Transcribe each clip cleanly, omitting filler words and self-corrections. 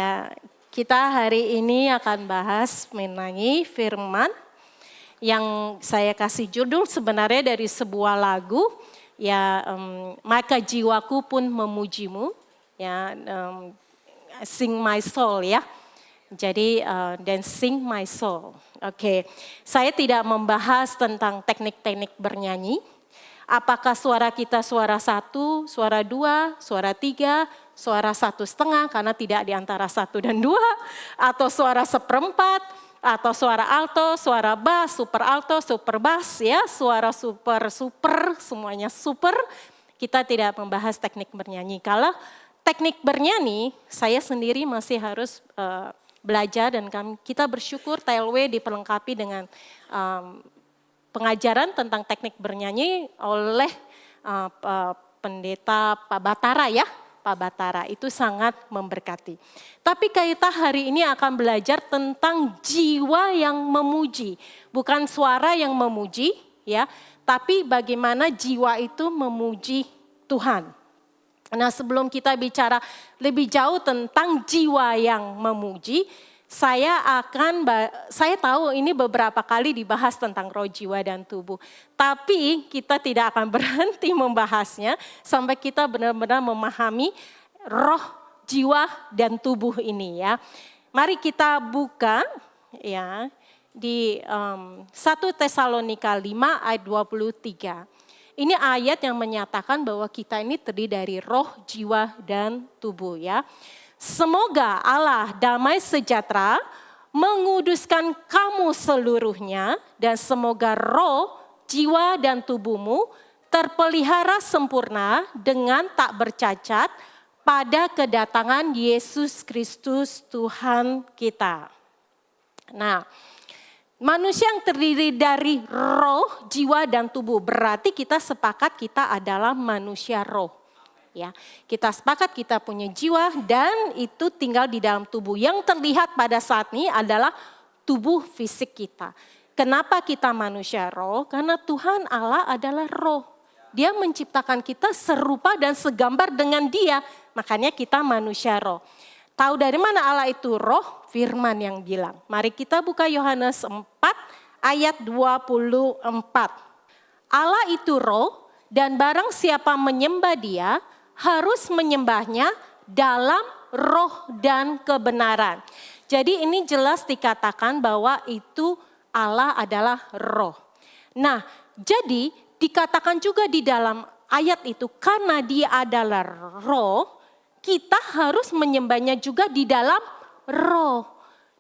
Ya, kita hari ini akan bahas mengenai firman yang saya kasih judul sebenarnya dari sebuah lagu, ya, maka jiwaku pun memujimu, ya, sing my soul ya. Jadi dan sing my soul. Oke, saya tidak membahas tentang teknik-teknik bernyanyi. Apakah suara kita suara 1, suara 2, suara 3, suara 1,5 karena tidak di antara 1 dan 2, atau suara 1/4, atau suara alto, suara bass, super alto, super bass, ya, suara super, semuanya super. Kita tidak membahas teknik bernyanyi. Kalau teknik bernyanyi, saya sendiri masih harus belajar dan kita bersyukur TLW diperlengkapi dengan pengajaran tentang teknik bernyanyi oleh pendeta Pak Batara ya. Pak Batara itu sangat memberkati. Tapi kita hari ini akan belajar tentang jiwa yang memuji. Bukan suara yang memuji ya, tapi bagaimana jiwa itu memuji Tuhan. Nah, sebelum kita bicara lebih jauh tentang jiwa yang memuji, saya tahu ini beberapa kali dibahas tentang roh, jiwa, dan tubuh. Tapi kita tidak akan berhenti membahasnya sampai kita benar-benar memahami roh, jiwa, dan tubuh ini ya. Mari kita buka ya di 1 Tesalonika 5 ayat 23. Ini ayat yang menyatakan bahwa kita ini terdiri dari roh, jiwa, dan tubuh ya. Semoga Allah damai sejahtera menguduskan kamu seluruhnya dan semoga roh, jiwa, dan tubuhmu terpelihara sempurna dengan tak bercacat pada kedatangan Yesus Kristus Tuhan kita. Nah, manusia yang terdiri dari roh, jiwa, dan tubuh. Berarti kita sepakat kita adalah manusia roh. Ya, kita sepakat kita punya jiwa dan itu tinggal di dalam tubuh. Yang terlihat pada saat ini adalah tubuh fisik kita. Kenapa kita manusia roh? Karena Tuhan Allah adalah roh. Dia menciptakan kita serupa dan segambar dengan Dia. Makanya kita manusia roh. Tahu dari mana Allah itu roh? Firman yang bilang. Mari kita buka Yohanes 4 ayat 24. Allah itu roh dan barang siapa menyembah Dia harus menyembahnya dalam roh dan kebenaran. Jadi ini jelas dikatakan bahwa itu Allah adalah roh. Nah, jadi dikatakan juga di dalam ayat itu karena Dia adalah roh, kita harus menyembahnya juga di dalam roh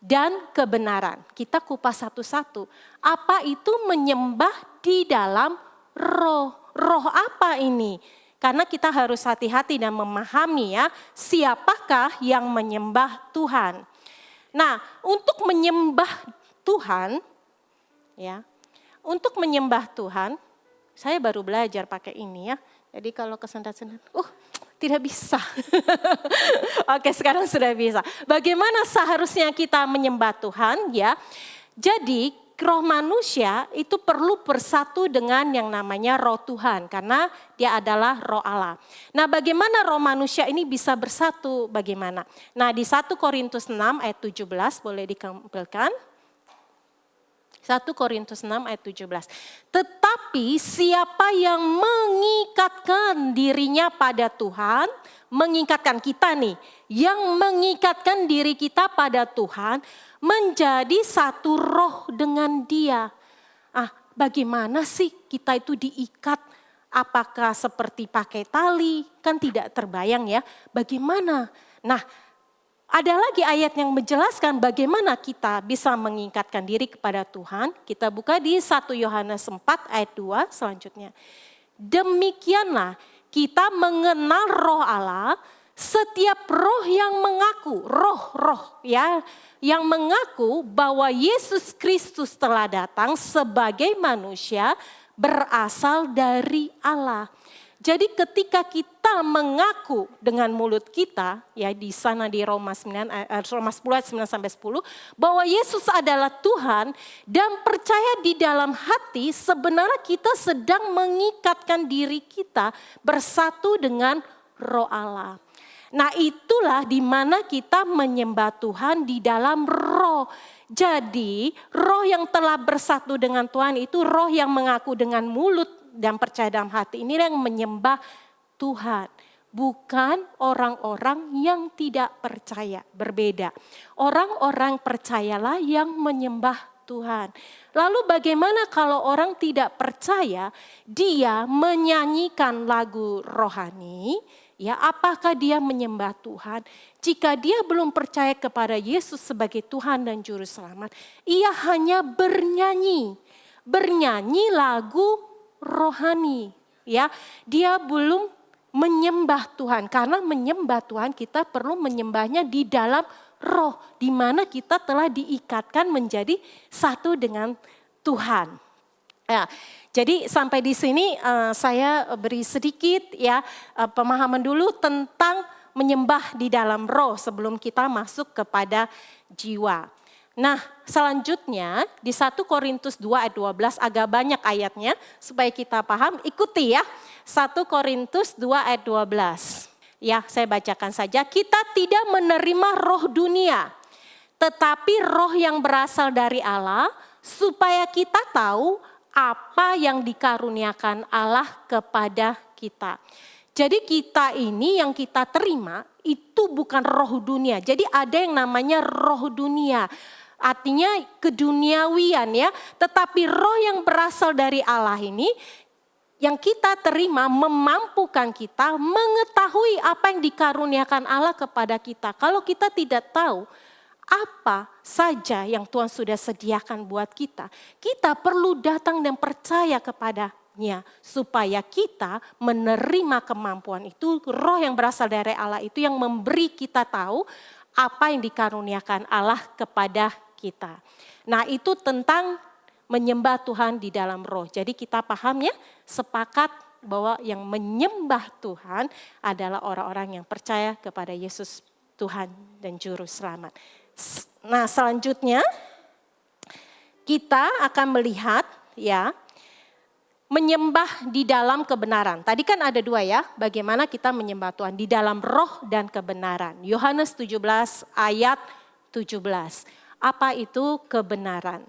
dan kebenaran. Kita kupas satu-satu. Apa itu menyembah di dalam roh? Roh apa ini? Karena kita harus hati-hati dan memahami ya, siapakah yang menyembah Tuhan. Nah, untuk menyembah Tuhan, ya, untuk menyembah Tuhan, saya baru belajar pakai ini ya. Jadi kalau kesendat-sendat, tidak bisa. Oke, sekarang sudah bisa. Bagaimana seharusnya kita menyembah Tuhan ya? Jadi roh manusia itu perlu bersatu dengan yang namanya roh Tuhan karena Dia adalah roh Allah. Nah, bagaimana roh manusia ini bisa bersatu? Bagaimana? Nah, di 1 Korintus 6 ayat 17 boleh ditampilkan. 1 Korintus 6 ayat 17. Tetapi siapa yang mengikatkan dirinya pada Tuhan, mengikatkan kita nih, yang mengikatkan diri kita pada Tuhan, menjadi satu roh dengan Dia. Bagaimana sih kita itu diikat? Apakah seperti pakai tali? Kan tidak terbayang ya. Bagaimana? Nah, ada lagi ayat yang menjelaskan bagaimana kita bisa mengikatkan diri kepada Tuhan. Kita buka di 1 Yohanes 4 ayat 2 selanjutnya. Demikianlah kita mengenal roh Allah, setiap roh yang mengaku, roh ya, yang mengaku bahwa Yesus Kristus telah datang sebagai manusia berasal dari Allah. Jadi ketika kita mengaku dengan mulut kita, ya di sana di Roma 10 ayat 9 sampai 10, bahwa Yesus adalah Tuhan dan percaya di dalam hati sebenarnya kita sedang mengikatkan diri kita bersatu dengan roh Allah. Nah itulah di mana kita menyembah Tuhan di dalam roh. Jadi roh yang telah bersatu dengan Tuhan itu roh yang mengaku dengan mulut dan percaya dalam hati. Ini yang menyembah Tuhan. Bukan orang-orang yang tidak percaya, berbeda. Orang-orang percayalah yang menyembah Tuhan. Lalu bagaimana kalau orang tidak percaya, dia menyanyikan lagu rohani, ya apakah dia menyembah Tuhan? Jika dia belum percaya kepada Yesus sebagai Tuhan dan Juru Selamat, ia hanya bernyanyi lagu rohani, ya. Dia belum menyembah Tuhan, karena menyembah Tuhan kita perlu menyembahnya di dalam roh, di mana kita telah diikatkan menjadi satu dengan Tuhan. Ya, jadi sampai di sini saya beri sedikit ya pemahaman dulu tentang menyembah di dalam roh sebelum kita masuk kepada jiwa. Nah selanjutnya di 1 Korintus 2 ayat 12 agak banyak ayatnya supaya kita paham, ikuti ya. 1 Korintus 2 ayat 12. Ya saya bacakan saja. Kita tidak menerima roh dunia, tetapi roh yang berasal dari Allah supaya kita tahu apa yang dikaruniakan Allah kepada kita. Jadi kita ini yang kita terima itu bukan roh dunia. Jadi ada yang namanya roh dunia. Artinya keduniawian ya. Tetapi roh yang berasal dari Allah ini yang kita terima memampukan kita mengetahui apa yang dikaruniakan Allah kepada kita. Kalau kita tidak tahu apa saja yang Tuhan sudah sediakan buat kita, kita perlu datang dan percaya kepadanya supaya kita menerima kemampuan itu. Roh yang berasal dari Allah itu yang memberi kita tahu apa yang dikaruniakan Allah kepada kita. Nah itu tentang menyembah Tuhan di dalam roh. Jadi kita paham ya, sepakat bahwa yang menyembah Tuhan adalah orang-orang yang percaya kepada Yesus Tuhan dan Juru Selamat. Nah selanjutnya kita akan melihat ya menyembah di dalam kebenaran. Tadi kan ada dua ya, bagaimana kita menyembah Tuhan di dalam roh dan kebenaran. Yohanes 17 ayat 17. Apa itu kebenaran?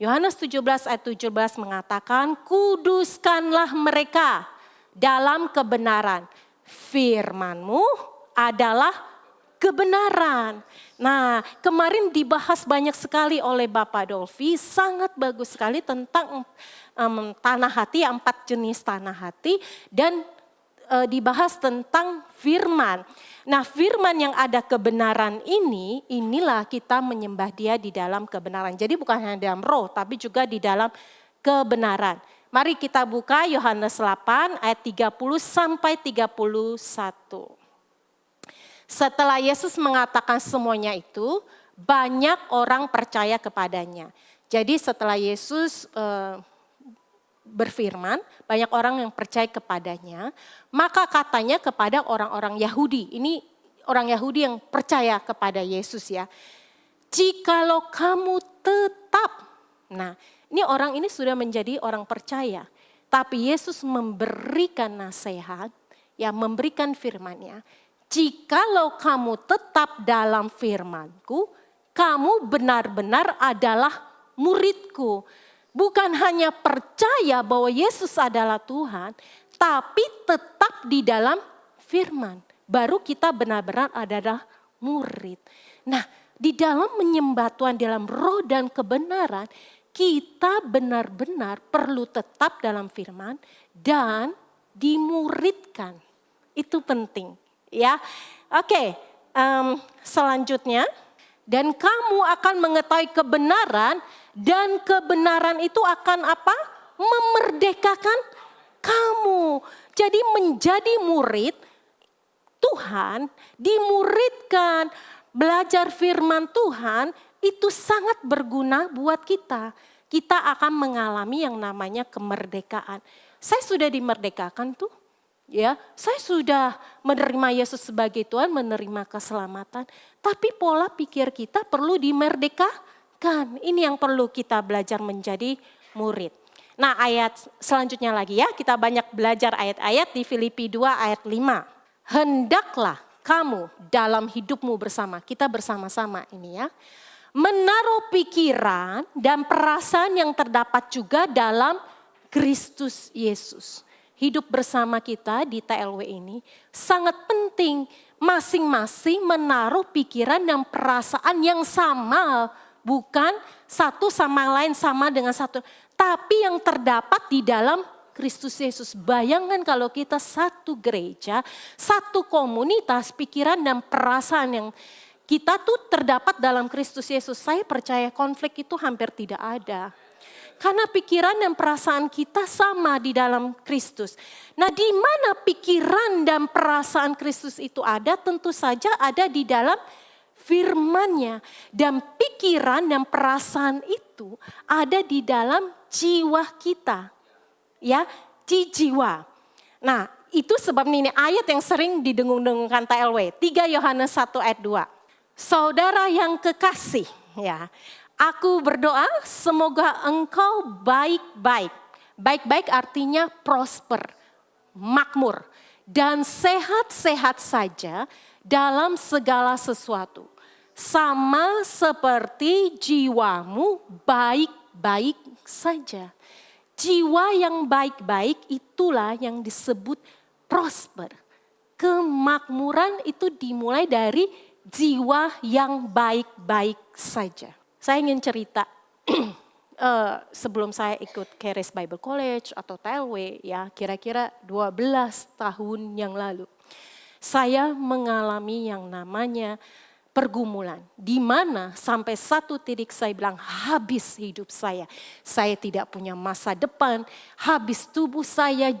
Yohanes 17 ayat 17 mengatakan, kuduskanlah mereka dalam kebenaran. Firman-Mu adalah kebenaran. Nah, kemarin dibahas banyak sekali oleh Bapak Dolfi, sangat bagus sekali tentang tanah hati, 4 jenis tanah hati, dan dibahas tentang firman. Nah firman yang ada kebenaran ini, inilah kita menyembah dia di dalam kebenaran. Jadi bukan hanya dalam roh, tapi juga di dalam kebenaran. Mari kita buka Yohanes 8 ayat 30 sampai 31. Setelah Yesus mengatakan semuanya itu, banyak orang percaya kepadanya. Jadi setelah Yesus berfirman, banyak orang yang percaya kepadanya, maka katanya kepada orang-orang Yahudi, ini orang Yahudi yang percaya kepada Yesus ya, jikalau kamu tetap, nah ini orang ini sudah menjadi orang percaya, tapi Yesus memberikan nasihat, ya memberikan firman-Nya, jikalau kamu tetap dalam firman-Ku, kamu benar-benar adalah murid-Ku. Bukan hanya percaya bahwa Yesus adalah Tuhan, tapi tetap di dalam firman. Baru kita benar-benar adalah murid. Nah, di dalam menyembah Tuhan dalam roh dan kebenaran, kita benar-benar perlu tetap dalam firman dan dimuridkan. Itu penting, ya. Oke, selanjutnya, dan kamu akan mengetahui kebenaran, dan kebenaran itu akan apa? Memerdekakan kamu. Jadi menjadi murid Tuhan, dimuridkan, belajar firman Tuhan itu sangat berguna buat kita. Kita akan mengalami yang namanya kemerdekaan. Saya sudah dimerdekakan tuh. Ya, saya sudah menerima Yesus sebagai Tuhan, menerima keselamatan. Tapi pola pikir kita perlu dimerdekakan. Ini yang perlu kita belajar menjadi murid. Nah ayat selanjutnya lagi ya, kita banyak belajar ayat-ayat di Filipi 2 ayat 5. Hendaklah kamu dalam hidupmu bersama, kita bersama-sama ini ya. Menaruh pikiran dan perasaan yang terdapat juga dalam Kristus Yesus. Hidup bersama kita di TLW ini sangat penting. Masing-masing menaruh pikiran dan perasaan yang sama. Bukan satu sama lain sama dengan satu. Tapi yang terdapat di dalam Kristus Yesus. Bayangkan kalau kita satu gereja, satu komunitas, pikiran dan perasaan yang kita tuh terdapat dalam Kristus Yesus. Saya percaya konflik itu hampir tidak ada. Karena pikiran dan perasaan kita sama di dalam Kristus. Nah, di mana pikiran dan perasaan Kristus itu ada? Tentu saja ada di dalam firman-Nya. Dan pikiran dan perasaan itu ada di dalam jiwa kita. Ya, di jiwa. Nah, itu sebab ini ayat yang sering didengung-dengungkan TLW. 3 Yohanes 1 ayat 2. Saudara yang kekasih, ya, aku berdoa semoga engkau baik-baik. Baik-baik artinya prosper, makmur, dan sehat-sehat saja dalam segala sesuatu. Sama seperti jiwamu baik-baik saja. Jiwa yang baik-baik itulah yang disebut prosper. Kemakmuran itu dimulai dari jiwa yang baik-baik saja. Saya ingin cerita sebelum saya ikut Charis Bible College atau TLW ya, kira-kira 12 tahun yang lalu. Saya mengalami yang namanya pergumulan, di mana sampai satu titik saya bilang habis hidup saya. Saya tidak punya masa depan, habis tubuh saya,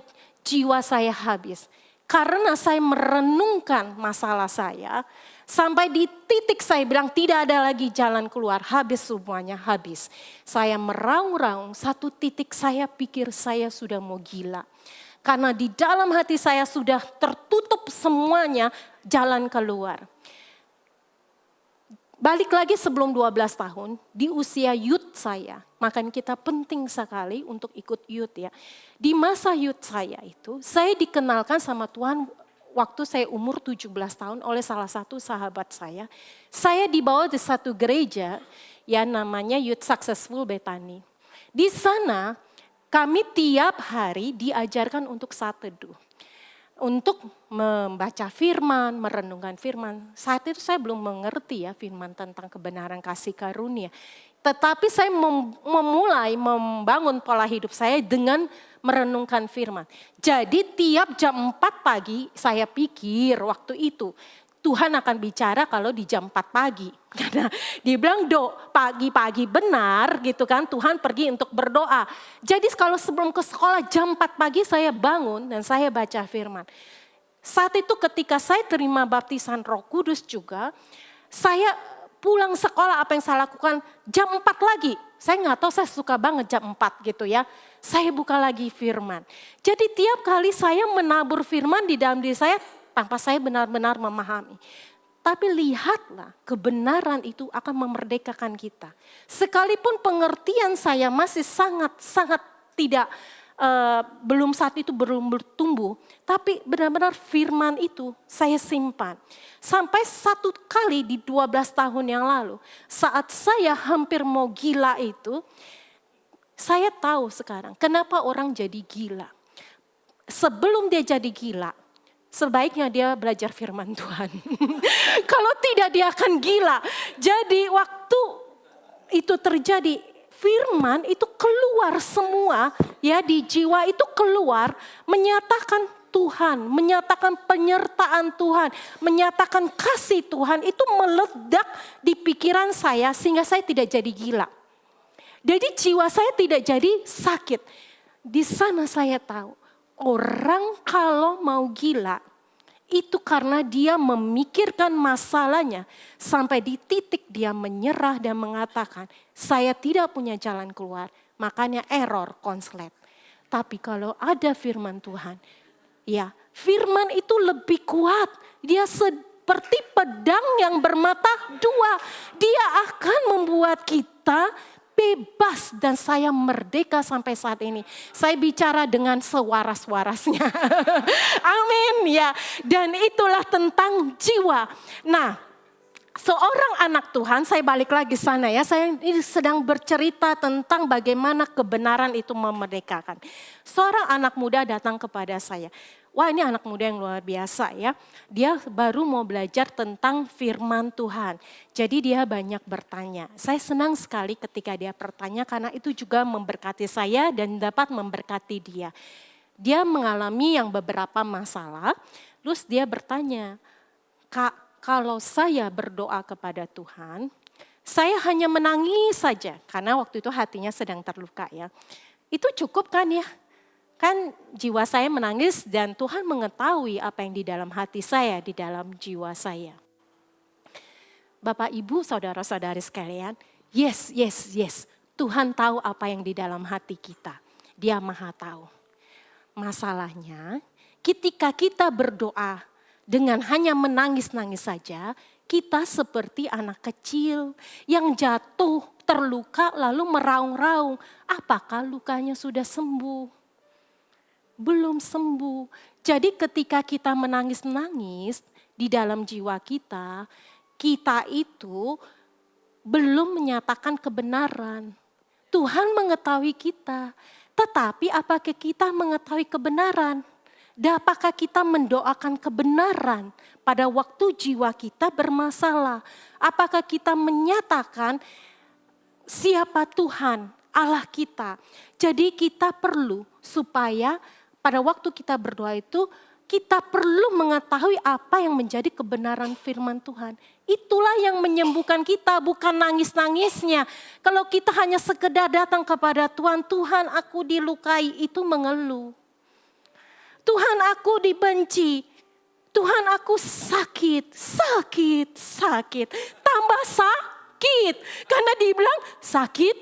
jiwa saya habis. Karena saya merenungkan masalah saya, sampai di titik saya bilang tidak ada lagi jalan keluar, habis semuanya habis. Saya meraung-raung, satu titik saya pikir saya sudah mau gila. Karena di dalam hati saya sudah tertutup semuanya jalan keluar. Balik lagi sebelum 12 tahun, di usia youth saya, makanya kita penting sekali untuk ikut youth ya. Di masa youth saya itu, saya dikenalkan sama Tuhan waktu saya umur 17 tahun oleh salah satu sahabat saya. Saya dibawa di satu gereja ya namanya Youth Successful Bethany. Di sana kami tiap hari diajarkan untuk saat teduh. Untuk membaca firman, merenungkan firman. Saat itu saya belum mengerti ya firman tentang kebenaran kasih karunia. Tetapi saya memulai membangun pola hidup saya dengan merenungkan firman. Jadi tiap jam 4 pagi saya pikir waktu itu Tuhan akan bicara kalau di jam 4 pagi. Karena dia bilang pagi-pagi benar gitu kan, Tuhan pergi untuk berdoa. Jadi kalau sebelum ke sekolah jam 4 pagi saya bangun dan saya baca firman. Saat itu ketika saya terima baptisan Roh Kudus juga, saya pulang sekolah apa yang saya lakukan jam 4 lagi. Saya nggak tahu, saya suka banget jam 4 gitu ya. Saya buka lagi firman. Jadi tiap kali saya menabur firman di dalam diri saya, tanpa saya benar-benar memahami. Tapi lihatlah kebenaran itu akan memerdekakan kita. Sekalipun pengertian saya masih sangat tidak, belum saat itu belum bertumbuh. Tapi benar-benar firman itu saya simpan. Sampai satu kali di 12 tahun yang lalu. Saat saya hampir mau gila itu. Saya tahu sekarang kenapa orang jadi gila. Sebelum dia jadi gila. Sebaiknya dia belajar firman Tuhan. Kalau tidak dia akan gila. Jadi waktu itu terjadi, firman itu keluar semua ya di jiwa itu keluar menyatakan Tuhan, menyatakan penyertaan Tuhan, menyatakan kasih Tuhan itu meledak di pikiran saya sehingga saya tidak jadi gila. Jadi jiwa saya tidak jadi sakit. Di sana saya tahu. Orang kalau mau gila, itu karena dia memikirkan masalahnya sampai di titik dia menyerah dan mengatakan, saya tidak punya jalan keluar, makanya error konslet. Tapi kalau ada firman Tuhan, ya firman itu lebih kuat. Dia seperti pedang yang bermata dua. Dia akan membuat kita bebas dan saya merdeka sampai saat ini. Saya bicara dengan sewaras-warasnya. Amin ya. Dan itulah tentang jiwa. Nah, seorang anak Tuhan, saya balik lagi sana ya, saya ini sedang bercerita tentang bagaimana kebenaran itu memerdekakan. Seorang anak muda datang kepada saya. Wah, ini anak muda yang luar biasa ya. Dia baru mau belajar tentang firman Tuhan. Jadi dia banyak bertanya. Saya senang sekali ketika dia bertanya karena itu juga memberkati saya dan dapat memberkati dia. Dia mengalami yang beberapa masalah, terus dia bertanya, "Kak, kalau saya berdoa kepada Tuhan, saya hanya menangis saja." Karena waktu itu hatinya sedang terluka ya. Itu cukup kan ya? Kan jiwa saya menangis dan Tuhan mengetahui apa yang di dalam hati saya, di dalam jiwa saya. Bapak, Ibu, saudara-saudari sekalian, yes. Tuhan tahu apa yang di dalam hati kita. Dia Maha tahu. Masalahnya, ketika kita berdoa dengan hanya menangis-nangis saja, kita seperti anak kecil yang jatuh, terluka, lalu meraung-raung. Apakah lukanya sudah sembuh? Belum sembuh. Jadi ketika kita menangis-nangis di dalam jiwa kita, kita itu belum menyatakan kebenaran. Tuhan mengetahui kita, tetapi apakah kita mengetahui kebenaran? Dan apakah kita mendoakan kebenaran pada waktu jiwa kita bermasalah? Apakah kita menyatakan siapa Tuhan, Allah kita? Jadi kita perlu supaya pada waktu kita berdoa itu, kita perlu mengetahui apa yang menjadi kebenaran firman Tuhan. Itulah yang menyembuhkan kita, bukan nangis-nangisnya. Kalau kita hanya sekedar datang kepada Tuhan, Tuhan aku dilukai, itu mengeluh. Tuhan aku dibenci, Tuhan aku sakit. Tambah sakit, karena dibilang sakit.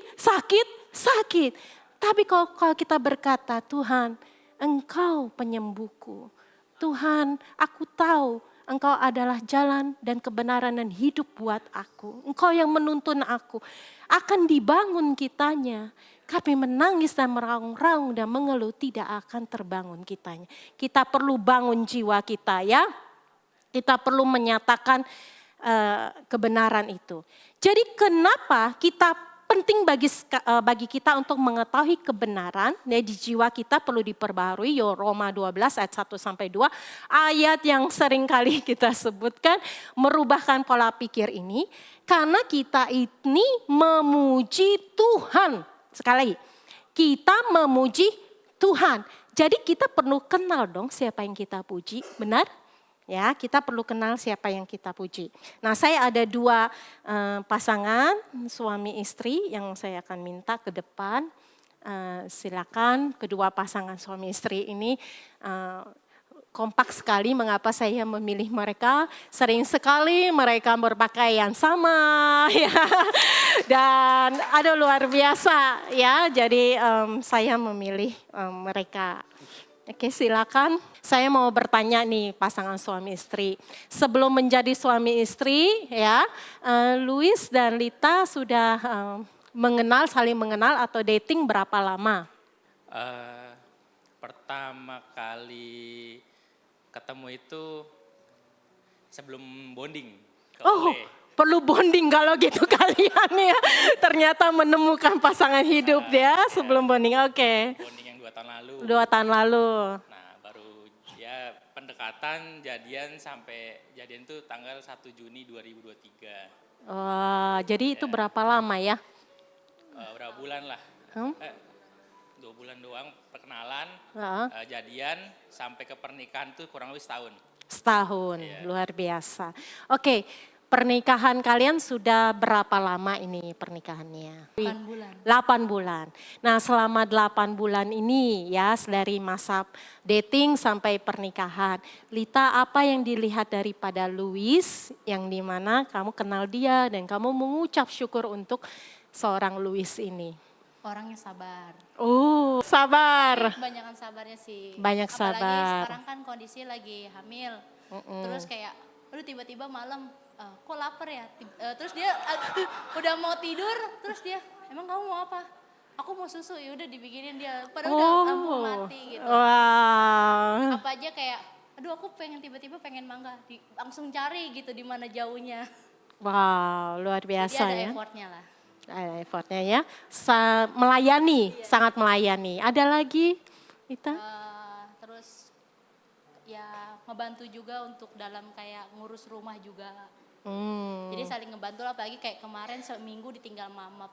Tapi kalau kita berkata, Tuhan, Engkau penyembuhku. Tuhan, aku tahu Engkau adalah jalan dan kebenaran dan hidup buat aku. Engkau yang menuntun aku. Akan dibangun kitanya. Kami menangis dan meraung-raung dan mengeluh tidak akan terbangun kitanya. Kita perlu bangun jiwa kita ya. Kita perlu menyatakan kebenaran itu. Jadi kenapa kita penting bagi kita untuk mengetahui kebenaran, ya, di jiwa kita perlu diperbaharui. Roma 12 ayat 1-2, ayat yang sering kali kita sebutkan, merubahkan pola pikir ini. Karena kita ini memuji Tuhan. Sekali lagi, kita memuji Tuhan. Jadi kita perlu kenal dong siapa yang kita puji, benar? Ya, kita perlu kenal siapa yang kita puji. Nah, saya ada dua pasangan suami istri yang saya akan minta ke depan. Silakan kedua pasangan suami istri ini kompak sekali. Mengapa saya memilih mereka? Sering sekali mereka berpakaian sama, ya. Dan ada luar biasa, ya. Jadi saya memilih mereka. Oke, silakan. Saya mau bertanya nih pasangan suami istri. Sebelum menjadi suami istri, ya, Luis dan Lita sudah saling mengenal atau dating berapa lama? Pertama kali ketemu itu sebelum bonding. Perlu bonding kalau gitu kalian ya. Ternyata menemukan pasangan hidup ya sebelum bonding. Oke. Bonding yang 2 tahun lalu. 2 tahun lalu. Nah, baru ya pendekatan, jadian tuh tanggal 1 Juni 2023. Jadi itu berapa lama ya? Berapa bulan lah. 2 bulan doang perkenalan, jadian sampai ke pernikahan tuh kurang lebih setahun. Setahun, luar biasa. Oke, pernikahan kalian sudah berapa lama ini pernikahannya? 8 bulan. 8 bulan. Nah, selama 8 bulan ini ya, dari masa dating sampai pernikahan. Lita, apa yang dilihat daripada Luis yang dimana kamu kenal dia dan kamu mengucap syukur untuk seorang Luis ini? Orangnya sabar. Sabar. Kebanyakan sabarnya sih. Banyak sabar. Apalagi sekarang kan kondisi lagi hamil. Terus kayak, aduh tiba-tiba malam, kok lapar ya? Terus dia udah mau tidur, terus dia, emang kamu mau apa? Aku mau susu, ya udah dibikinin dia. Padahal udah lampu mati gitu. Wah. Apa aja kayak, aduh aku pengen tiba-tiba pengen mangga, langsung cari gitu di mana jauhnya. Wow, luar Jadi biasa ada ya. effortnya lah. Ada effortnya ya. Melayani, sangat melayani. Ada lagi, Ita? Terus ya ngebantu juga untuk dalam kayak ngurus rumah juga. Jadi saling ngebantu lah, apalagi kayak kemarin seminggu ditinggal mama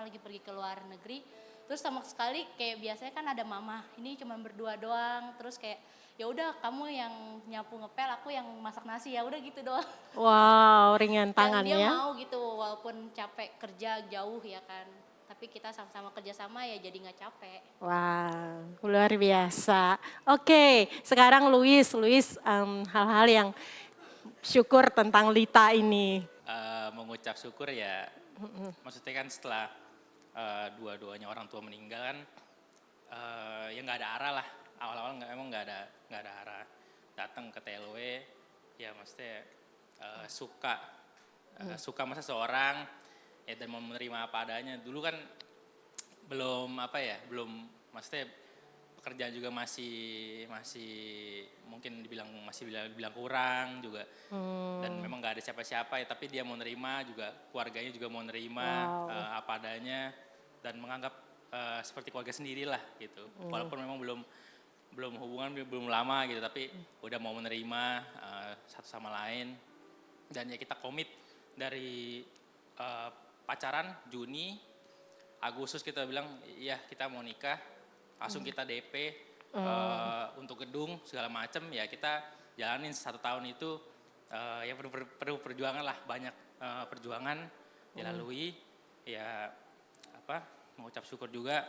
lagi pergi ke luar negeri. Terus sama sekali kayak biasanya kan ada mama, ini cuma berdua doang. Terus kayak ya udah kamu yang nyapu ngepel, aku yang masak nasi, ya udah gitu doang. Wow, ringan tangan Dan dia ya. mau gitu walaupun capek kerja jauh ya kan. Tapi kita sama-sama kerjasama ya jadi nggak capek. Wow, luar biasa. Oke, sekarang Luis, hal-hal yang syukur tentang Lita ini. Mengucap syukur ya, maksudnya kan setelah dua-duanya orang tua meninggal kan, ya nggak ada arah lah. Awal-awal emang nggak ada arah. Datang ke TLW, ya maksudnya suka masa seorang ya, dan mau menerima apa adanya. Dulu kan belum maksudnya pekerjaan juga masih mungkin dibilang kurang juga, dan memang nggak ada siapa-siapa ya, tapi dia mau nerima juga, keluarganya juga mau nerima apa adanya dan menganggap seperti keluarga sendiri lah gitu. Walaupun memang belum hubungan belum lama gitu, tapi udah mau menerima satu sama lain. Dan ya kita komit dari pacaran Juni, Agustus kita bilang iya kita mau nikah, langsung kita DP untuk gedung segala macam, ya kita jalanin 1 tahun itu. Ya perlu perjuangan lah, banyak perjuangan dilalui. Ya mengucap syukur juga,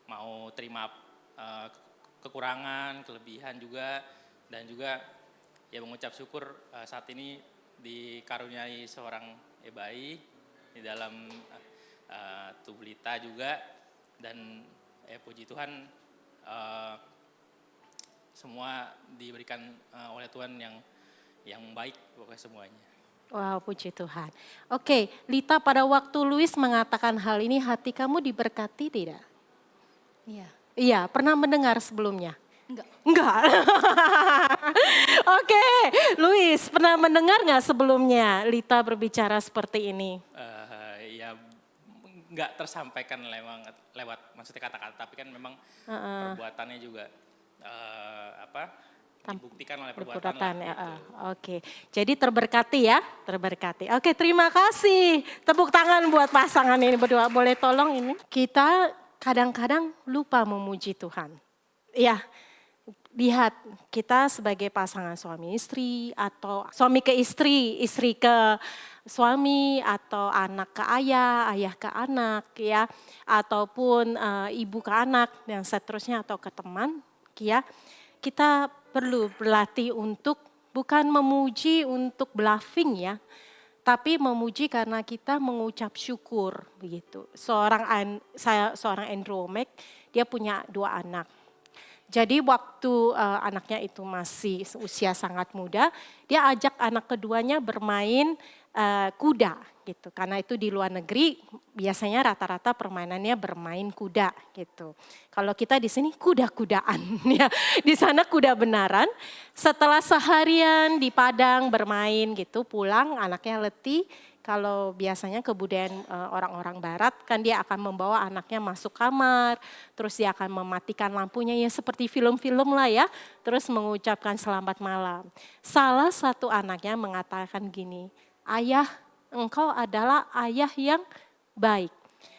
mau terima kekurangan, kelebihan juga, dan juga ya mengucap syukur saat ini dikaruniai seorang bayi di dalam tubuh Lita juga. Dan puji Tuhan semua diberikan oleh Tuhan yang baik pokoknya semuanya. Wow, puji Tuhan. Oke, Lita, pada waktu Luis mengatakan hal ini, hati kamu diberkati tidak? Iya. Iya, pernah mendengar sebelumnya? Enggak. Oke, Luis, pernah mendengar nggak sebelumnya Lita berbicara seperti ini? Ya nggak tersampaikan lewat maksudnya kata-kata, tapi kan memang perbuatannya juga dibuktikan oleh perbuatan lah, Ya. gitu. Oke, jadi terberkati ya, terberkati. Oke, terima kasih. Tepuk tangan buat pasangan ini berdua. Boleh tolong ini? Kita kadang-kadang lupa memuji Tuhan. Ya, lihat kita sebagai pasangan suami istri atau suami ke istri, istri ke suami, atau anak ke ayah, ayah ke anak ya, ataupun ibu ke anak dan seterusnya, atau ke teman ya. Kita perlu berlatih untuk bukan memuji untuk bluffing ya, tapi memuji karena kita mengucap syukur begitu. Seorang Andrew Wommack, dia punya 2 anak. Jadi waktu anaknya itu masih usia sangat muda, dia ajak anak keduanya bermain kuda gitu. Karena itu di luar negeri biasanya rata-rata permainannya bermain kuda gitu. Kalau kita di sini kuda-kudaan ya. Di sana kuda benaran. Setelah seharian di padang bermain gitu, pulang anaknya letih. Kalau biasanya kebudayaan orang-orang barat kan dia akan membawa anaknya masuk kamar, terus dia akan mematikan lampunya ya seperti film-film lah ya, terus mengucapkan selamat malam. Salah satu anaknya mengatakan gini, "Ayah, engkau adalah ayah yang baik."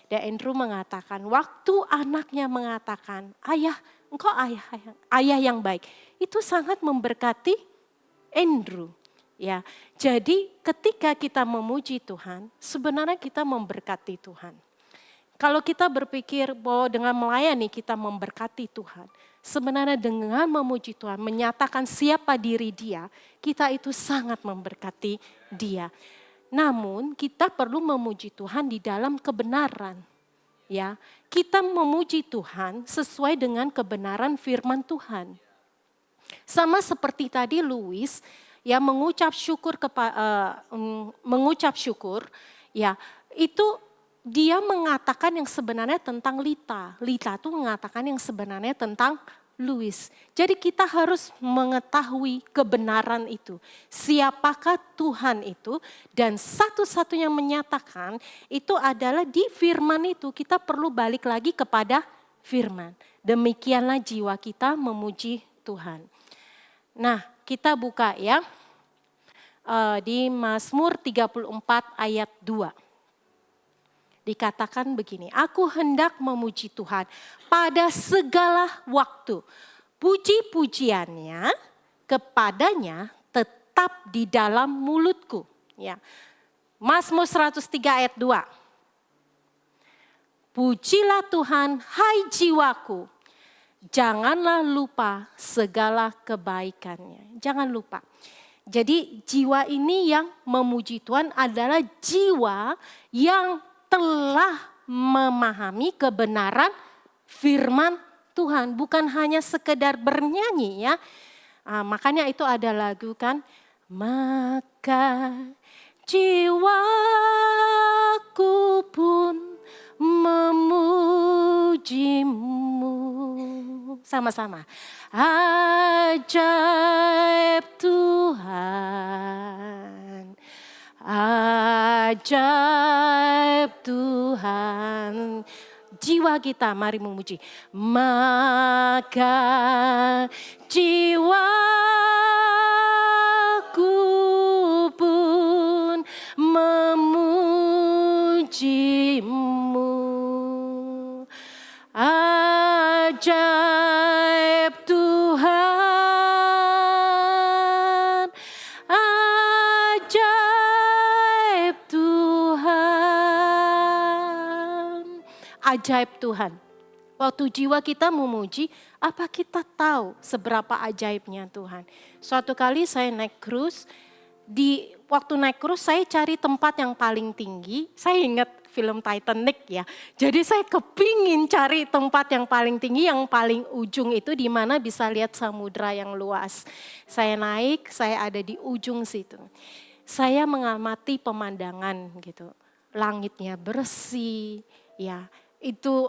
Dan Andrew mengatakan, waktu anaknya mengatakan, "Ayah, engkau ayah yang baik," itu sangat memberkati Andrew. Ya, jadi ketika kita memuji Tuhan, sebenarnya kita memberkati Tuhan. Kalau kita berpikir bahwa dengan melayani kita memberkati Tuhan, sebenarnya dengan memuji Tuhan, menyatakan siapa diri Dia, kita itu sangat memberkati Dia. Namun kita perlu memuji Tuhan di dalam kebenaran. Ya, kita memuji Tuhan sesuai dengan kebenaran firman Tuhan. Sama seperti tadi Luis, ya mengucap syukur Ya, itu dia mengatakan yang sebenarnya tentang Lita. Lita tuh mengatakan yang sebenarnya tentang Louis. Jadi kita harus mengetahui kebenaran itu. Siapakah Tuhan itu, dan satu-satunya menyatakan itu adalah di firman itu. Kita perlu balik lagi kepada firman. Demikianlah jiwa kita memuji Tuhan. Nah, kita buka ya di Mazmur 34 ayat 2. Dikatakan begini, aku hendak memuji Tuhan pada segala waktu. Puji-pujiannya kepadanya tetap di dalam mulutku. Ya. Mazmur 103 ayat 2. Pujilah Tuhan, hai jiwaku. Janganlah lupa segala kebaikannya. Jangan lupa. Jadi jiwa ini yang memuji Tuhan adalah jiwa yang telah memahami kebenaran firman Tuhan. Bukan hanya sekedar bernyanyi ya. Makanya itu ada lagu kan. Maka jiwaku pun memujimu. Sama-sama. Ajaib Tuhan. Ajaib Tuhan. Jiwa kita mari memuji. Maka jiwaku pun memujimu. Ajaib Tuhan. Ajaib Tuhan. Ajaib Tuhan. Waktu jiwa kita memuji, apa kita tahu seberapa ajaibnya Tuhan? Suatu kali saya naik cruise, waktu naik cruise saya cari tempat yang paling tinggi. Saya ingat film Titanic ya. Jadi saya kepingin cari tempat yang paling tinggi, yang paling ujung itu di mana bisa lihat samudra yang luas. Saya naik, saya ada di ujung situ. Saya mengamati pemandangan gitu. Langitnya bersih, ya. Itu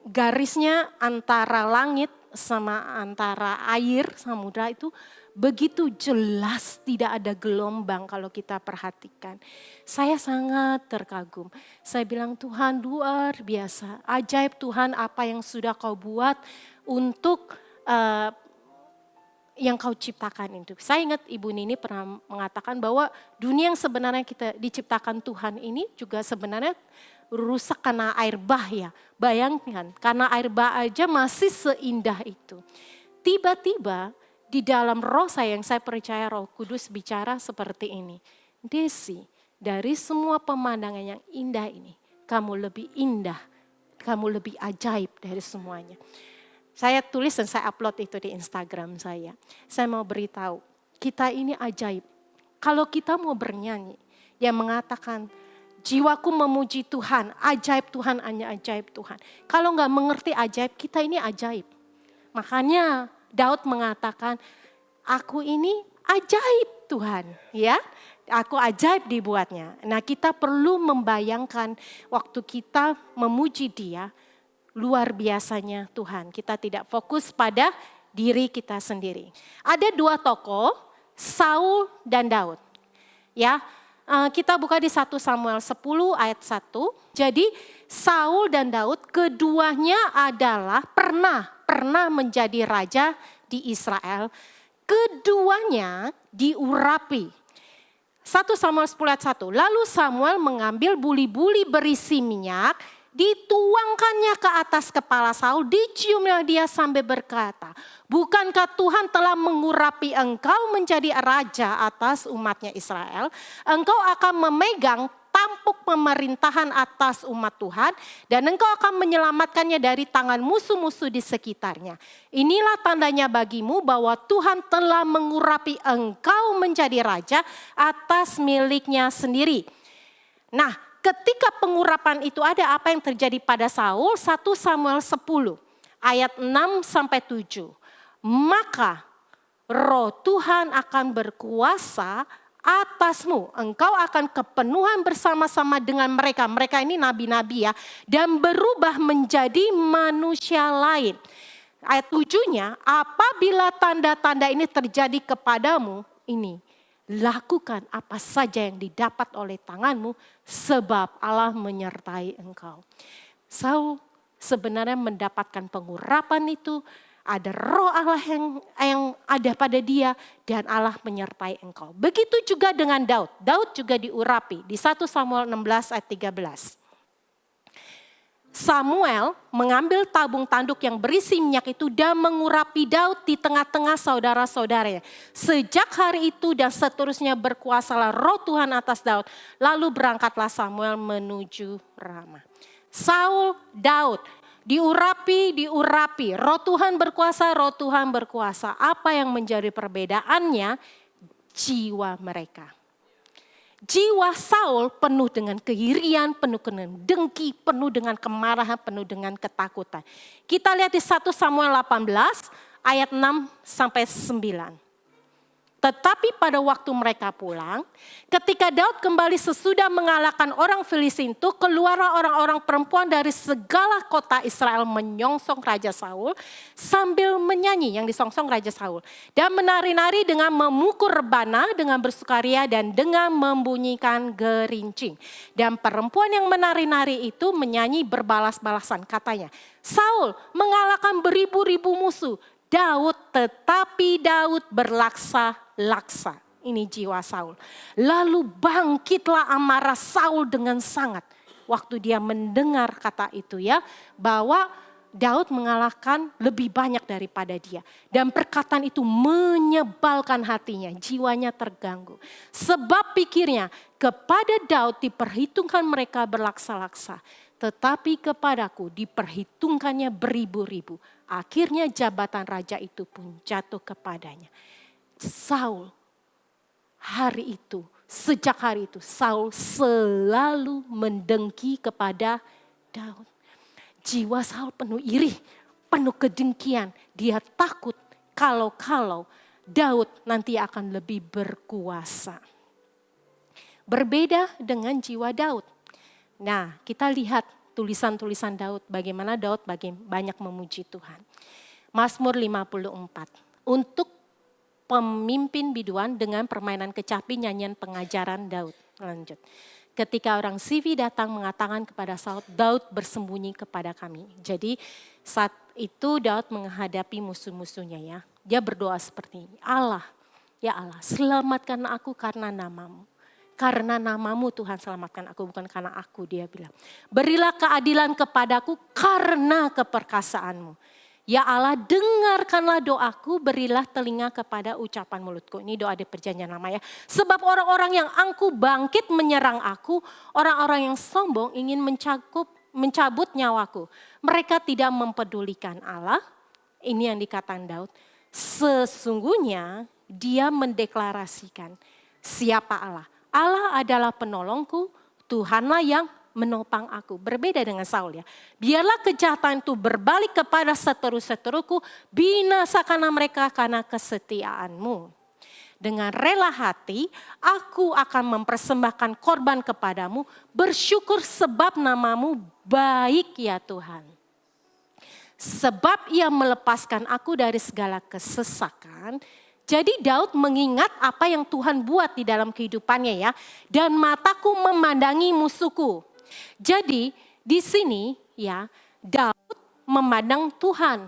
garisnya antara langit sama antara air, samudra itu begitu jelas, tidak ada gelombang kalau kita perhatikan. Saya sangat terkagum. Saya bilang Tuhan luar biasa, ajaib Tuhan apa yang sudah kau buat untuk yang kau ciptakan itu. Saya ingat Ibu Nini pernah mengatakan bahwa dunia yang sebenarnya kita diciptakan Tuhan ini juga sebenarnya rusak karena air bah ya. Bayangkan, karena air bah aja masih seindah itu. Tiba-tiba di dalam roh saya yang saya percaya Roh Kudus bicara seperti ini. Desi, dari semua pemandangan yang indah ini, kamu lebih indah, kamu lebih ajaib dari semuanya. Saya tulis dan saya upload itu di Instagram saya. Saya mau beritahu, kita ini ajaib. Kalau kita mau bernyanyi, yang mengatakan, jiwaku memuji Tuhan, ajaib Tuhan, hanya ajaib Tuhan. Kalau nggak mengerti ajaib, kita ini ajaib. Makanya Daud mengatakan, aku ini ajaib Tuhan, ya. Aku ajaib dibuatnya. Nah, kita perlu membayangkan waktu kita memuji Dia, luar biasanya Tuhan. Kita tidak fokus pada diri kita sendiri. Ada dua tokoh, Saul dan Daud. Ya. Kita buka di 1 Samuel 10 ayat 1. Jadi Saul dan Daud keduanya adalah pernah menjadi raja di Israel. Keduanya diurapi. 1 Samuel 10 ayat 1. Lalu Samuel mengambil buli-buli berisi minyak, dituangkannya ke atas kepala Saul, diciumnya dia sambil berkata, bukankah Tuhan telah mengurapi engkau menjadi raja atas umatnya Israel? Engkau akan memegang tampuk pemerintahan atas umat Tuhan dan engkau akan menyelamatkannya dari tangan musuh-musuh di sekitarnya. Inilah tandanya bagimu bahwa Tuhan telah mengurapi engkau menjadi raja atas miliknya sendiri. Nah, ketika pengurapan itu ada, apa yang terjadi pada Saul? 1 Samuel 10 ayat 6-7. Maka roh Tuhan akan berkuasa atasmu. Engkau akan kepenuhan bersama-sama dengan mereka. Mereka ini nabi-nabi ya. Dan berubah menjadi manusia lain. Ayat 7-nya, apabila tanda-tanda ini terjadi kepadamu, ini, lakukan apa saja yang didapat oleh tanganmu, sebab Allah menyertai engkau. Saul sebenarnya mendapatkan pengurapan itu, ada roh Allah yang ada pada dia, dan Allah menyertai engkau. Begitu juga dengan Daud. Daud juga diurapi di 1 Samuel 16 ayat 13. Samuel mengambil tabung tanduk yang berisi minyak itu dan mengurapi Daud di tengah-tengah saudara-saudaranya. Sejak hari itu dan seterusnya berkuasalah roh Tuhan atas Daud. Lalu berangkatlah Samuel menuju Rama. Saul, Daud, diurapi. Roh Tuhan berkuasa. Apa yang menjadi perbedaannya? Jiwa mereka. Jiwa Saul penuh dengan keirian, penuh dengan dengki, penuh dengan kemarahan, penuh dengan ketakutan. Kita lihat di 1 Samuel 18 ayat 6 sampai 9. Tetapi pada waktu mereka pulang, ketika Daud kembali sesudah mengalahkan orang Filistin itu, keluarlah orang-orang perempuan dari segala kota Israel menyongsong Raja Saul sambil menyanyi, yang disongsong Raja Saul. Dan menari-nari dengan memukul rebana, dengan bersukaria dan dengan membunyikan gerincing. Dan perempuan yang menari-nari itu menyanyi berbalas-balasan, katanya, Saul mengalahkan beribu-ribu musuh. Tetapi Daud berlaksa-laksa. Ini jiwa Saul. Lalu bangkitlah amarah Saul dengan sangat. Waktu dia mendengar kata itu ya, bahwa Daud mengalahkan lebih banyak daripada dia. Dan perkataan itu menyebalkan hatinya, jiwanya terganggu. Sebab pikirnya, kepada Daud diperhitungkan mereka berlaksa-laksa. Tetapi kepadaku diperhitungkannya beribu-ribu. Akhirnya jabatan raja itu pun jatuh kepadanya. Saul sejak hari itu Saul selalu mendengki kepada Daud. Jiwa Saul penuh iri, penuh kedengkian. Dia takut kalau Daud nanti akan lebih berkuasa. Berbeda dengan jiwa Daud. Nah, kita lihat tulisan-tulisan Daud, bagaimana Daud banyak memuji Tuhan. Mazmur 54, untuk pemimpin biduan dengan permainan kecapi nyanyian pengajaran Daud. Lanjut. Ketika orang Sivi datang mengatakan kepada Saul, Daud bersembunyi kepada kami. Jadi saat itu Daud menghadapi musuh-musuhnya ya. Dia berdoa seperti ini, Allah, ya Allah selamatkan aku karena namamu. Karena namamu Tuhan selamatkan aku, bukan karena aku, dia bilang. Berilah keadilan kepadaku karena keperkasaanmu. Ya Allah dengarkanlah doaku, berilah telinga kepada ucapan mulutku. Ini doa di perjanjian lama ya. Sebab orang-orang yang angkuh bangkit menyerang aku, orang-orang yang sombong ingin mencabut nyawaku. Mereka tidak mempedulikan Allah, ini yang dikatakan Daud. Sesungguhnya dia mendeklarasikan siapa Allah. Allah adalah penolongku, Tuhanlah yang menopang aku. Berbeda dengan Saul ya. Biarlah kejahatan itu berbalik kepada seteru-seteruku, binasakanlah mereka karena kesetiaanmu. Dengan rela hati, aku akan mempersembahkan korban kepadamu, bersyukur sebab namamu baik ya Tuhan. Sebab ia melepaskan aku dari segala kesesakan. Jadi Daud mengingat apa yang Tuhan buat di dalam kehidupannya ya. Dan mataku memandangi musuhku. Jadi di sini ya Daud memandang Tuhan.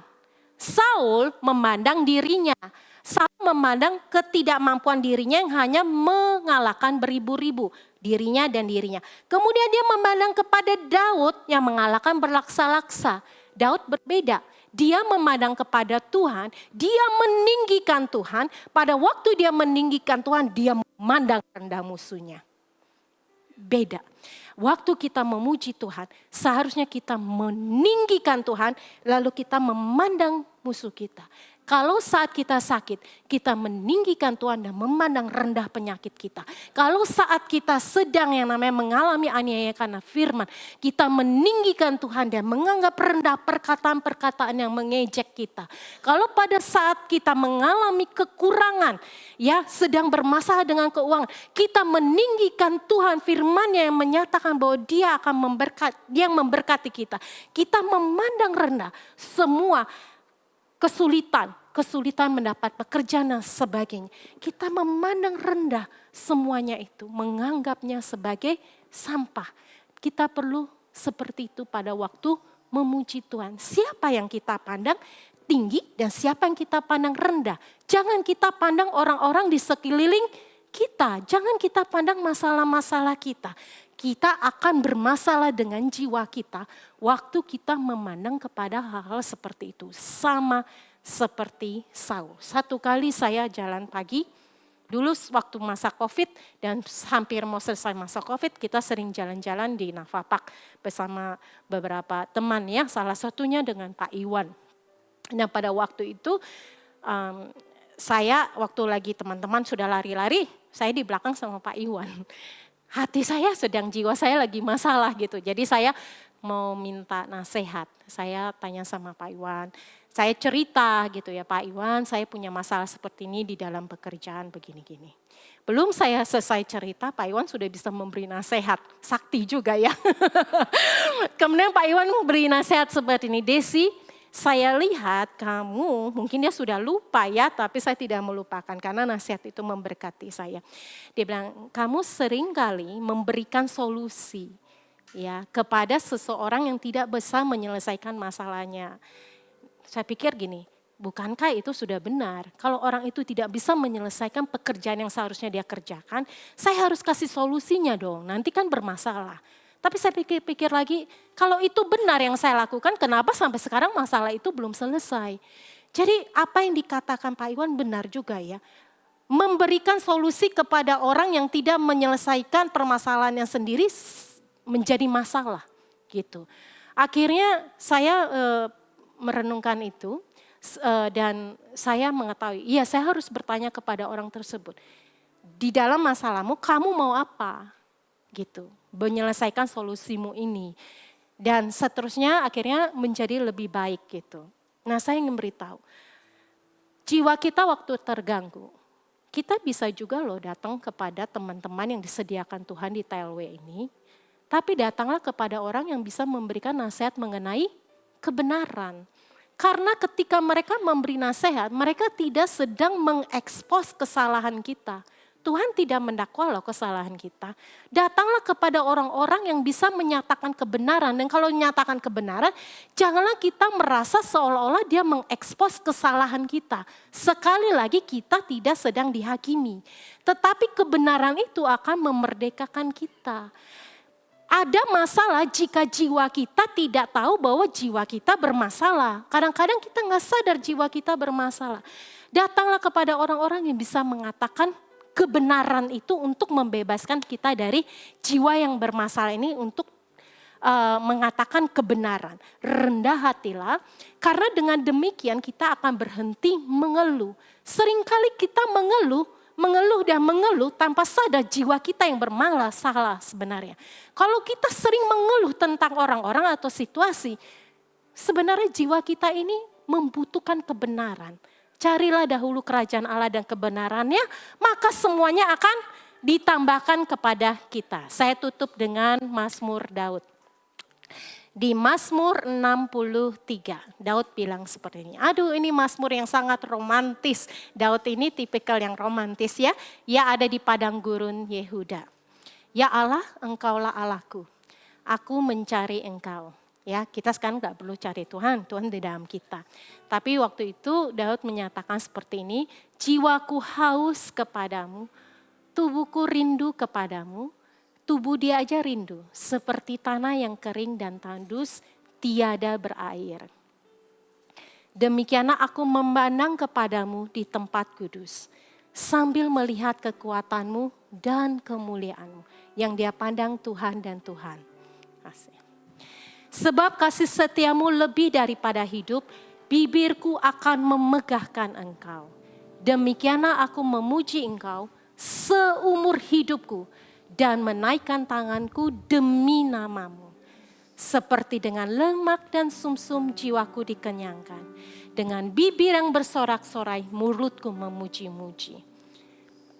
Saul memandang dirinya. Saul memandang ketidakmampuan dirinya yang hanya mengalahkan beribu-ribu. Dirinya dan dirinya. Kemudian dia memandang kepada Daud yang mengalahkan berlaksa-laksa. Daud berbeda. Dia memandang kepada Tuhan, dia meninggikan Tuhan. Pada waktu dia meninggikan Tuhan, dia memandang rendah musuhnya. Beda. Waktu kita memuji Tuhan, seharusnya kita meninggikan Tuhan, lalu kita memandang musuh kita. Kalau saat kita sakit, kita meninggikan Tuhan dan memandang rendah penyakit kita. Kalau saat kita sedang yang namanya mengalami aniaya karena firman, kita meninggikan Tuhan dan menganggap rendah perkataan-perkataan yang mengejek kita. Kalau pada saat kita mengalami kekurangan, ya sedang bermasalah dengan keuangan, kita meninggikan Tuhan, firman-Nya yang menyatakan bahwa Dia akan memberkati kita. Kita memandang rendah semua kesulitan mendapat pekerjaan dan sebagainya. Kita memandang rendah semuanya itu, menganggapnya sebagai sampah. Kita perlu seperti itu pada waktu memuji Tuhan. Siapa yang kita pandang tinggi dan siapa yang kita pandang rendah. Jangan kita pandang orang-orang di sekeliling kita. Jangan kita pandang masalah-masalah kita. Kita akan bermasalah dengan jiwa kita waktu kita memandang kepada hal-hal seperti itu. Sama seperti Saul. Satu kali saya jalan pagi, dulu waktu masa COVID dan hampir mau selesai masa COVID, kita sering jalan-jalan di Navapak bersama beberapa teman ya, salah satunya dengan Pak Iwan. Nah pada waktu itu saya waktu lagi teman-teman sudah lari-lari, saya di belakang sama Pak Iwan. Hati saya sedang, jiwa saya lagi masalah gitu. Jadi saya mau minta nasihat. Saya tanya sama Pak Iwan. Saya cerita gitu ya, Pak Iwan saya punya masalah seperti ini di dalam pekerjaan begini-gini. Belum saya selesai cerita, Pak Iwan sudah bisa memberi nasihat. Sakti juga ya. Kemudian Pak Iwan memberi nasihat seperti ini, Desi, saya lihat kamu, mungkin dia sudah lupa ya, tapi saya tidak melupakan karena nasihat itu memberkati saya. Dia bilang, kamu sering kali memberikan solusi ya kepada seseorang yang tidak bisa menyelesaikan masalahnya. Saya pikir gini, bukankah itu sudah benar? Kalau orang itu tidak bisa menyelesaikan pekerjaan yang seharusnya dia kerjakan, saya harus kasih solusinya dong, nanti kan bermasalah. Tapi saya pikir-pikir lagi, kalau itu benar yang saya lakukan, kenapa sampai sekarang masalah itu belum selesai? Jadi apa yang dikatakan Pak Iwan benar juga ya. Memberikan solusi kepada orang yang tidak menyelesaikan permasalahannya sendiri menjadi masalah gitu. Akhirnya saya merenungkan itu dan saya mengetahui, iya saya harus bertanya kepada orang tersebut. Di dalam masalahmu kamu mau apa? Gitu, menyelesaikan solusimu ini. Dan seterusnya akhirnya menjadi lebih baik gitu. Nah saya ingin beritahu, jiwa kita waktu terganggu, kita bisa juga loh datang kepada teman-teman yang disediakan Tuhan di TLW ini. Tapi datanglah kepada orang yang bisa memberikan nasihat mengenai kebenaran. Karena ketika mereka memberi nasihat, mereka tidak sedang mengekspos kesalahan kita. Tuhan tidak mendakwa loh kesalahan kita. Datanglah kepada orang-orang yang bisa menyatakan kebenaran. Dan kalau menyatakan kebenaran, janganlah kita merasa seolah-olah dia mengekspos kesalahan kita. Sekali lagi kita tidak sedang dihakimi. Tetapi kebenaran itu akan memerdekakan kita. Ada masalah jika jiwa kita tidak tahu bahwa jiwa kita bermasalah. Kadang-kadang kita nggak sadar jiwa kita bermasalah. Datanglah kepada orang-orang yang bisa mengatakan kebenaran itu untuk membebaskan kita dari jiwa yang bermasalah ini untuk mengatakan kebenaran. Rendah hatilah karena dengan demikian kita akan berhenti mengeluh. Seringkali kita mengeluh dan mengeluh tanpa sadar jiwa kita yang bermasalah sebenarnya. Kalau kita sering mengeluh tentang orang-orang atau situasi, sebenarnya jiwa kita ini membutuhkan kebenaran. Carilah dahulu kerajaan Allah dan kebenarannya, maka semuanya akan ditambahkan kepada kita. Saya tutup dengan Mazmur Daud. Di Mazmur 63, Daud bilang seperti ini. Aduh ini Mazmur yang sangat romantis. Daud ini tipikal yang romantis ya. Ia ada di padang gurun Yehuda. Ya Allah, Engkaulah Allahku. Aku mencari Engkau. Ya, kita sekarang nggak perlu cari Tuhan, Tuhan di dalam kita. Tapi waktu itu Daud menyatakan seperti ini, jiwaku haus kepadamu, tubuhku rindu kepadamu, tubuh dia aja rindu, seperti tanah yang kering dan tandus, tiada berair. Demikianlah aku memandang kepadamu di tempat kudus, sambil melihat kekuatanmu dan kemuliaanmu, yang dia pandang Tuhan dan Tuhan. Asik. Sebab kasih setiamu lebih daripada hidup, bibirku akan memegahkan Engkau. Demikianlah aku memuji Engkau seumur hidupku dan menaikkan tanganku demi nama-Mu. Seperti dengan lemak dan sumsum jiwaku dikenyangkan. Dengan bibir yang bersorak-sorai mulutku memuji-muji.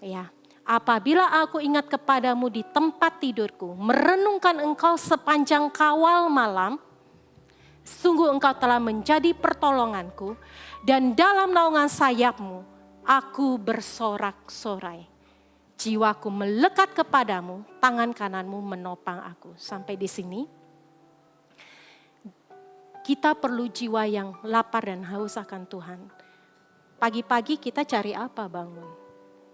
Ya, apabila aku ingat kepadamu di tempat tidurku, merenungkan Engkau sepanjang kawal malam, sungguh Engkau telah menjadi pertolonganku, dan dalam naungan sayap-Mu, aku bersorak-sorai. Jiwaku melekat kepadamu, tangan kananmu menopang aku. Sampai di sini, kita perlu jiwa yang lapar dan haus akan Tuhan. Pagi-pagi kita cari apa bangun?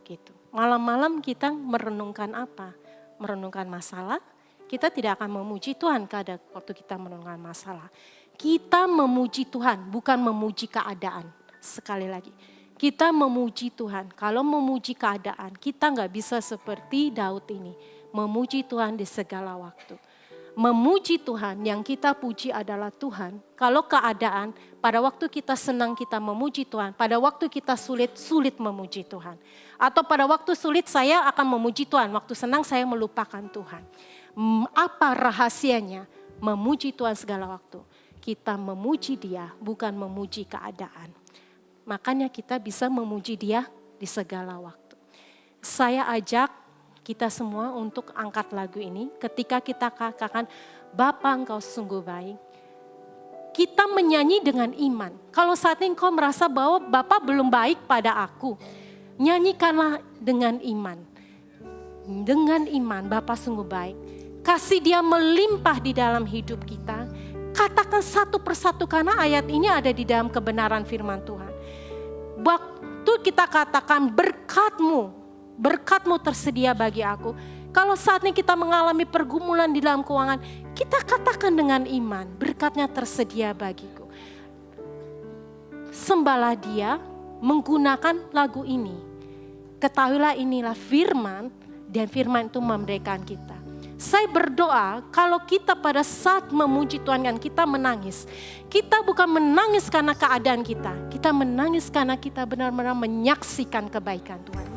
Gitu. Malam-malam kita merenungkan apa? Merenungkan masalah. Kita tidak akan memuji Tuhan waktu kita merenungkan masalah. Kita memuji Tuhan, bukan memuji keadaan. Sekali lagi, kita memuji Tuhan. Kalau memuji keadaan, kita nggak bisa seperti Daud ini. Memuji Tuhan di segala waktu. Memuji Tuhan, yang kita puji adalah Tuhan. Kalau keadaan, pada waktu kita senang kita memuji Tuhan. Pada waktu kita sulit memuji Tuhan. Atau pada waktu sulit saya akan memuji Tuhan. Waktu senang saya melupakan Tuhan. Apa rahasianya? Memuji Tuhan segala waktu. Kita memuji Dia, bukan memuji keadaan. Makanya kita bisa memuji Dia di segala waktu. Saya ajak kita semua untuk angkat lagu ini. Ketika kita katakan, Bapa Engkau sungguh baik. Kita menyanyi dengan iman. Kalau saat ini engkau merasa bahwa Bapa belum baik pada aku, nyanyikanlah dengan iman. Dengan iman, Bapa sungguh baik. Kasih Dia melimpah di dalam hidup kita. Katakan satu persatu karena ayat ini ada di dalam kebenaran firman Tuhan. Waktu kita katakan berkat-Mu tersedia bagi aku. Kalau saat ini kita mengalami pergumulan di dalam keuangan, kita katakan dengan iman, berkat-Nya tersedia bagiku. Sembahlah Dia menggunakan lagu ini. Ketahuilah inilah firman, dan firman itu memerdekakan kita. Saya berdoa kalau kita pada saat memuji Tuhan dan kita menangis. Kita bukan menangis karena keadaan kita. Kita menangis karena kita benar-benar menyaksikan kebaikan Tuhan.